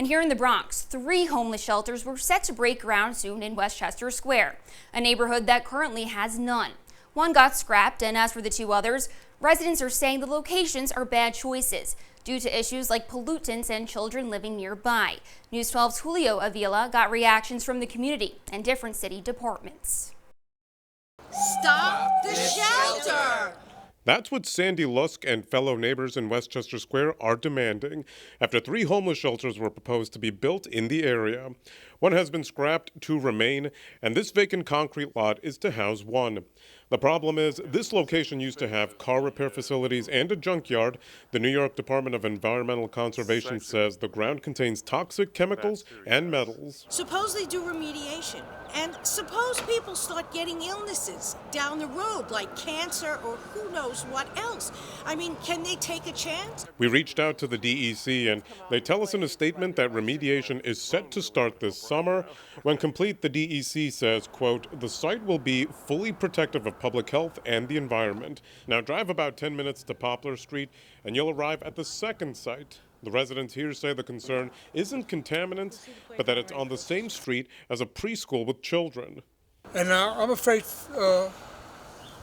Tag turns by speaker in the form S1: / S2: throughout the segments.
S1: And here in the Bronx, 3 homeless shelters were set to break ground soon in Westchester Square, a neighborhood that currently has none. One got scrapped, and as for the 2 others, residents are saying the locations are bad choices due to issues like pollutants and children living nearby. News 12's Julio Avila got reactions from the community and different city departments.
S2: Stop the shelter!
S3: That's what Sandy Lusk and fellow neighbors in Westchester Square are demanding after 3 homeless shelters were proposed to be built in the area. One has been scrapped, 2 remain, and this vacant concrete lot is to house 1. The problem is this location used to have car repair facilities and a junkyard. The New York Department of Environmental Conservation says the ground contains toxic chemicals and metals.
S2: Suppose they do remediation, and suppose people start getting illnesses down the road, like cancer or who knows what else. I mean, can they take a chance?
S3: We reached out to the DEC, and they tell us in a statement that remediation is set to start this summer. When complete, the DEC says, quote, the site will be fully protective of public health and the environment. Now drive about 10 minutes to Poplar Street, and you'll arrive at the second site. The residents here say the concern isn't contaminants, but that it's on the same street as a preschool with children.
S4: And I'm afraid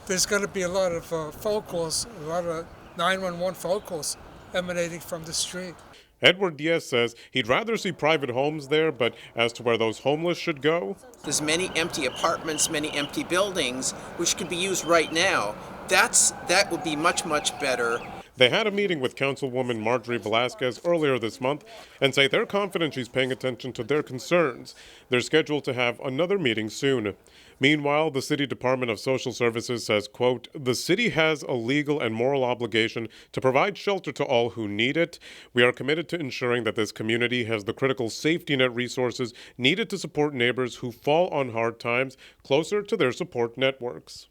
S4: there's going to be a lot of phone calls, a lot of 911 phone calls emanating from the street.
S3: Edward Diaz says he'd rather see private homes there, but as to where those homeless should go?
S5: There's many empty apartments, many empty buildings, which could be used right now. That would be much, much better.
S3: They had a meeting with Councilwoman Marjorie Velasquez earlier this month and say they're confident she's paying attention to their concerns. They're scheduled to have another meeting soon. Meanwhile, the City Department of Social Services says, quote, the city has a legal and moral obligation to provide shelter to all who need it. We are committed to ensuring that this community has the critical safety net resources needed to support neighbors who fall on hard times closer to their support networks.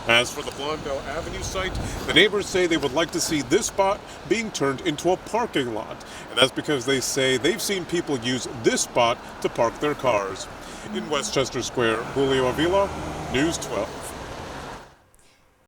S3: As for the Blondell Avenue site, the neighbors say they would like to see this spot being turned into a parking lot. And that's because they say they've seen people use this spot to park their cars. In Westchester Square, Julio Avila, News 12.